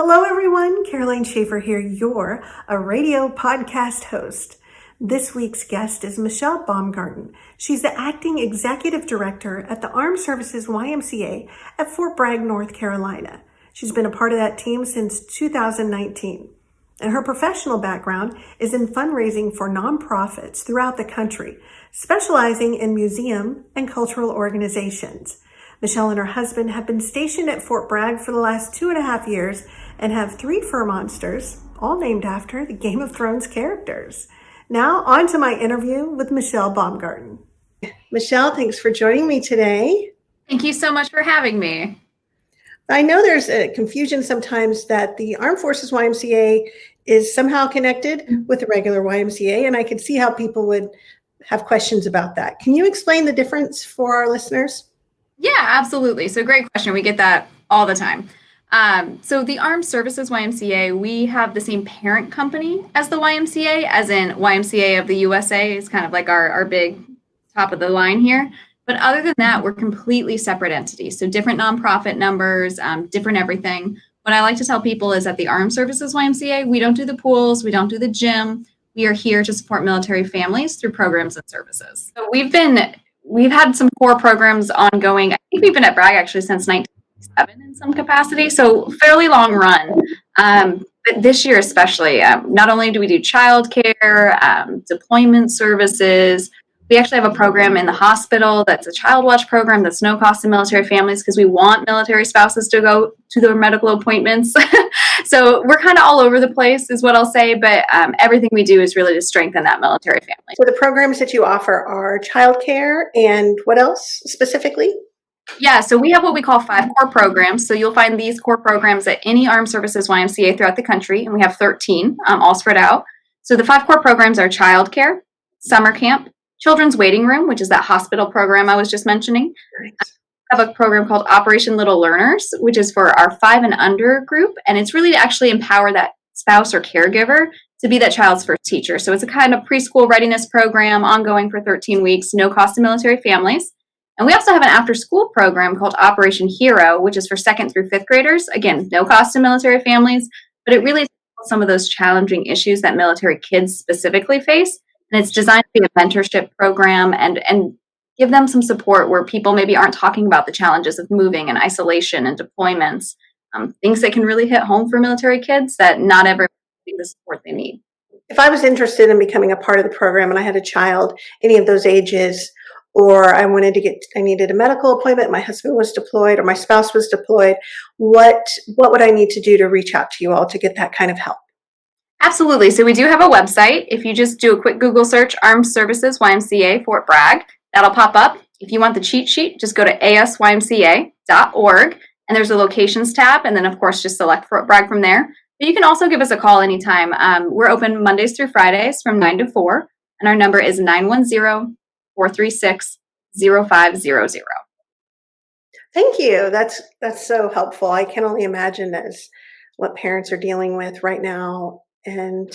Hello, everyone. Caroline Schaefer here, your ARRAYdio Podcast host. This week's guest is Michelle Baumgarten. She's the acting executive director at the Armed Services YMCA at Fort Bragg, North Carolina. She's been a part of that team since 2019. And her professional background is in fundraising for nonprofits throughout the country, specializing in museum and cultural organizations. Michelle and her husband have been stationed at Fort Bragg for the last 2.5 years and have 3 fur monsters, all named after the Game of Thrones characters. Now, on to my interview with Michelle Baumgarten. Michelle, thanks for joining me today. Thank you so much for having me. I know there's a confusion sometimes that the Armed Forces YMCA is somehow connected with the regular YMCA, and I could see how people would have questions about that. Can you explain the difference for our listeners? Yeah, absolutely. So great question. We get that all the time. So the Armed Services YMCA, we have the same parent company as the YMCA, as in YMCA of the USA is kind of like our big top of the line here. But other than that, we're completely separate entities. So different nonprofit numbers, different everything. What I like to tell people is that the Armed Services YMCA, we don't do the pools, we don't do the gym. We are here to support military families through programs and services. So we've had some core programs ongoing. I think we've been at Bragg actually since 1997 in some capacity, so fairly long run. But this year especially, not only do we do childcare, deployment services, we actually have a program in the hospital that's a child watch program that's no cost to military families because we want military spouses to go to their medical appointments. So we're kind of all over the place is what I'll say, but everything we do is really to strengthen that military family. So the programs that you offer are childcare and what else specifically? Yeah, so we have what we call 5 core programs. So you'll find these core programs at any Armed Services YMCA throughout the country, and we have 13 all spread out. So the 5 core programs are childcare, summer camp, children's waiting room, which is that hospital program I was just mentioning. Right. I have a program called Operation Little Learners, which is for our 5 and under group. And it's really to actually empower that spouse or caregiver to be that child's first teacher. So it's a kind of preschool readiness program ongoing for 13 weeks, no cost to military families. And we also have an after school program called Operation Hero, which is for 2nd through 5th graders. Again, no cost to military families, but it really tackles some of those challenging issues that military kids specifically face. And it's designed to be a mentorship program and give them some support where people maybe aren't talking about the challenges of moving and isolation and deployments, things that can really hit home for military kids that not everyone getting the support they need. If I was interested in becoming a part of the program and I had a child, any of those ages, or I needed a medical appointment, my husband was deployed or my spouse was deployed, what would I need to do to reach out to you all to get that kind of help? Absolutely. So we do have a website. If you just do a quick Google search, Armed Services YMCA Fort Bragg, that'll pop up. If you want the cheat sheet, just go to asymca.org and there's a locations tab. And then of course, just select Fort Bragg from there. But you can also give us a call anytime. We're open Mondays through Fridays from 9 to 4. And our number is 910-436-0500. Thank you. That's so helpful. I can only imagine as what parents are dealing with right now and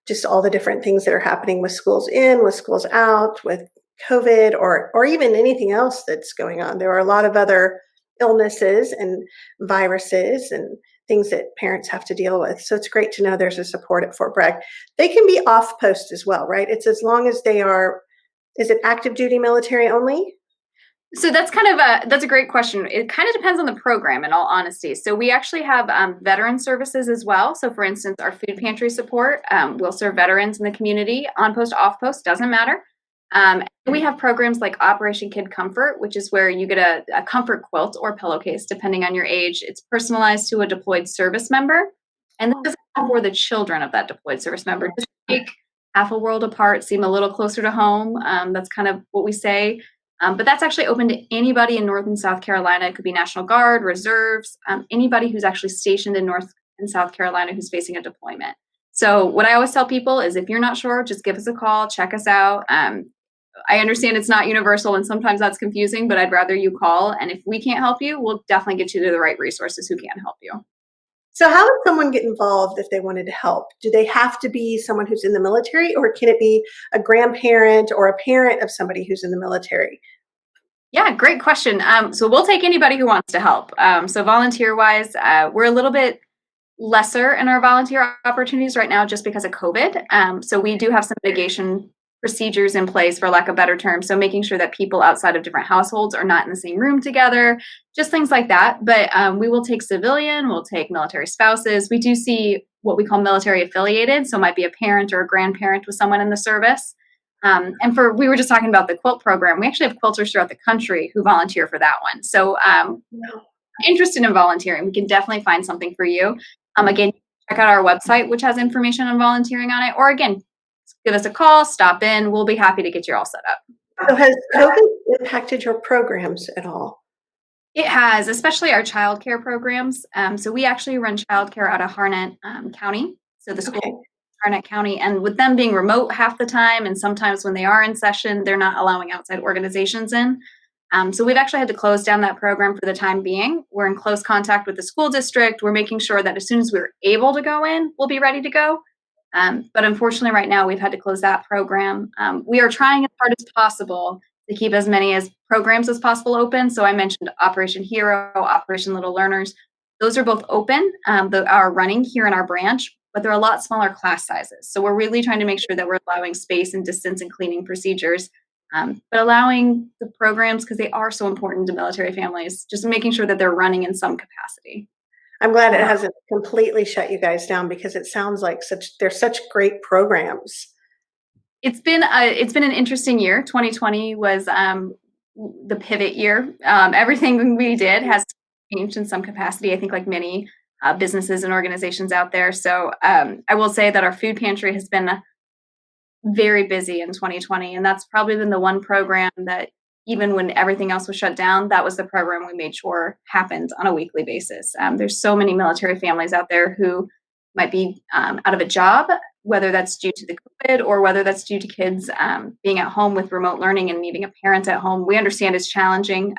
just all the different things that are happening with schools in, with schools out, with COVID or even anything else that's going on. There are a lot of other illnesses and viruses and things that parents have to deal with. So it's great to know there's a support at Fort Bragg. They can be off post as well, right? It's as long as they are, is it active duty military only? So that's a great question. It kind of depends on the program in all honesty. So we actually have veteran services as well. So for instance, our food pantry support will serve veterans in the community, on post, off post, doesn't matter. We have programs like Operation Kid Comfort, which is where you get a comfort quilt or pillowcase, depending on your age. It's personalized to a deployed service member. And this is for the children of that deployed service member. Just make half a world apart seem a little closer to home. That's kind of what we say. But that's actually open to anybody in North and South Carolina. It could be National Guard, reserves, anybody who's actually stationed in North and South Carolina who's facing a deployment. So what I always tell people is if you're not sure, just give us a call, check us out. I understand it's not universal and sometimes that's confusing, but I'd rather you call. And if we can't help you, we'll definitely get you to the right resources who can help you. So how would someone get involved if they wanted to help? Do they have to be someone who's in the military, or can it be a grandparent or a parent of somebody who's in the military? Yeah, great question. So we'll take anybody who wants to help. So volunteer-wise, we're a little bit lesser in our volunteer opportunities right now just because of COVID. So we do have some mitigation procedures in place, for lack of better terms. So making sure that people outside of different households are not in the same room together, just things like that. But we will take civilian, we'll take military spouses. We do see what we call military affiliated. So it might be a parent or a grandparent with someone in the service. We were just talking about the quilt program. We actually have quilters throughout the country who volunteer for that one. So interested in volunteering, we can definitely find something for you. Again, check out our website, which has information on volunteering on it. Or again, give us a call, stop in. We'll be happy to get you all set up. So has COVID impacted your programs at all? It has, especially our childcare programs. So we actually run childcare out of Harnett County. So the school Harnett County, and with them being remote half the time, and sometimes when they are in session, they're not allowing outside organizations in. So we've actually had to close down that program for the time being. We're in close contact with the school district. We're making sure that as soon as we're able to go in, we'll be ready to go. But unfortunately, right now, we've had to close that program. We are trying as hard as possible to keep as many programs as possible open. So I mentioned Operation Hero, Operation Little Learners. Those are both open, that are running here in our branch, but they're a lot smaller class sizes. So we're really trying to make sure that we're allowing space and distance and cleaning procedures, but allowing the programs, because they are so important to military families, just making sure that they're running in some capacity. I'm glad it hasn't completely shut you guys down, because it sounds like they're such great programs. It's been an interesting year. 2020 was the pivot year. Everything we did has changed in some capacity, I think, like many businesses and organizations out there. So I will say that our food pantry has been very busy in 2020. And that's probably been the one program that, even when everything else was shut down, that was the program we made sure happened on a weekly basis. There's so many military families out there who might be out of a job, whether that's due to the COVID or whether that's due to kids being at home with remote learning and needing a parent at home. We understand it's challenging.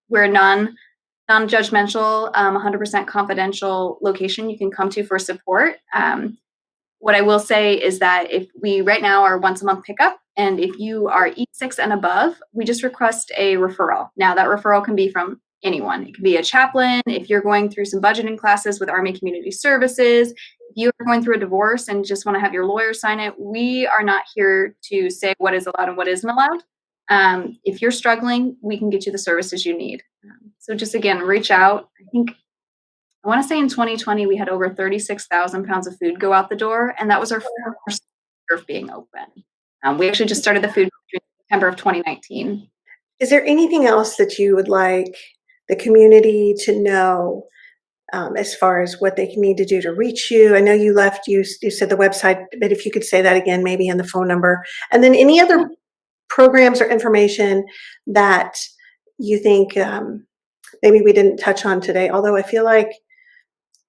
We're a non-judgmental, 100% confidential location you can come to for support. What I will say is that if we right now are once a month pickup, and if you are E6 and above, we just request a referral. Now that referral can be from anyone. It could be a chaplain. If you're going through some budgeting classes with Army Community Services, if you are going through a divorce and just want to have your lawyer sign it, we are not here to say what is allowed and what isn't allowed. If you're struggling, we can get you the services you need. So just again, reach out. I want to say in 2020, we had over 36,000 pounds of food go out the door, and that was our first year of being open. We actually just started the food in September of 2019. Is there anything else that you would like the community to know as far as what they need to do to reach you? I know you said the website, but if you could say that again, maybe, and the phone number. And then any other programs or information that you think maybe we didn't touch on today, although I feel like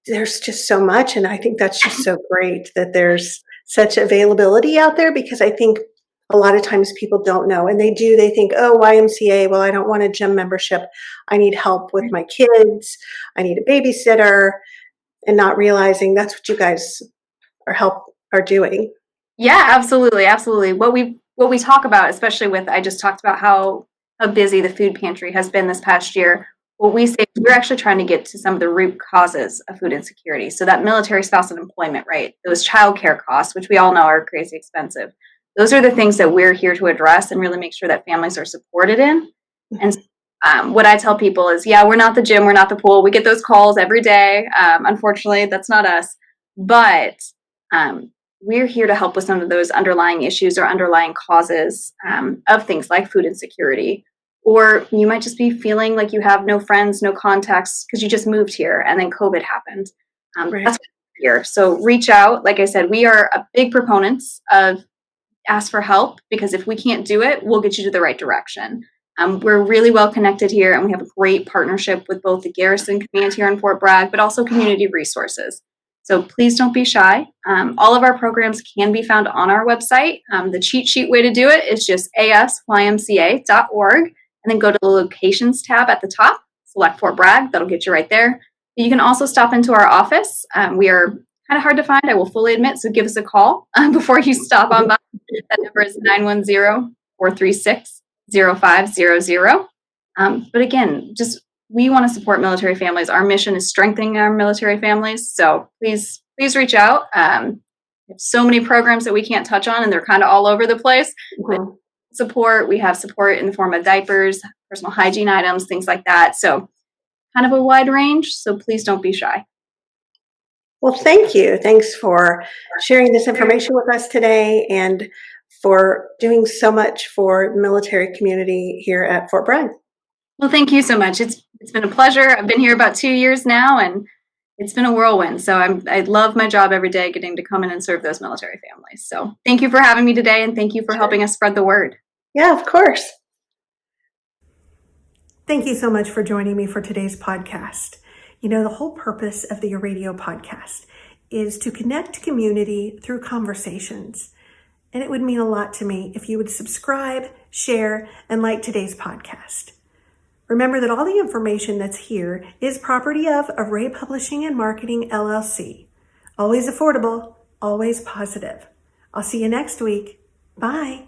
there's just so much, and I think that's just so great that there's such availability out there, because I think a lot of times people don't know, and they think, oh, YMCA, well, I don't want a gym membership. I need help with my kids. I need a babysitter, and not realizing that's what you guys are doing. Yeah, absolutely. Absolutely. What we talk about, especially I just talked about how busy the food pantry has been this past year. What we say is we're actually trying to get to some of the root causes of food insecurity. So that military spouse unemployment rate, those childcare costs, which we all know are crazy expensive. Those are the things that we're here to address and really make sure that families are supported in. And what I tell people is, yeah, we're not the gym, we're not the pool. We get those calls every day. Unfortunately, that's not us. But we're here to help with some of those underlying issues or underlying causes of things like food insecurity. Or you might just be feeling like you have no friends, no contacts because you just moved here and then COVID happened. Right. That's what we're here. So reach out. Like I said, we are a big proponents of ask for help, because if we can't do it, we'll get you to the right direction. We're really well connected here, and we have a great partnership with both the Garrison Command here in Fort Bragg, but also community resources. So please don't be shy. All of our programs can be found on our website. The cheat sheet way to do it is just asymca.org. And then go to the locations tab at the top, select Fort Bragg. That'll get you right there. You can also stop into our office. We are kind of hard to find, I will fully admit, so give us a call before you stop on by. That number is 910-436-0500. But again, just we want to support military families. Our mission is strengthening our military families. So please reach out. We have so many programs that we can't touch on, and they're kind of all over the place. Mm-hmm. Support, we have support in the form of diapers, personal hygiene items, things like that. So kind of a wide range. So please don't be shy. Well, thank you. Thanks for sharing this information with us today and for doing so much for the military community here at Fort Bragg. Well, thank you so much. It's been a pleasure. I've been here about 2 years now, and it's been a whirlwind. So I love my job every day, getting to come in and serve those military families. So thank you for having me today, and thank you for helping us spread the word. Yeah, of course. Thank you so much for joining me for today's podcast. You know, the whole purpose of the ARRAYdio Podcast is to connect community through conversations. And it would mean a lot to me if you would subscribe, share, and like today's podcast. Remember that all the information that's here is property of Array Publishing and Marketing, LLC. Always affordable, always positive. I'll see you next week. Bye.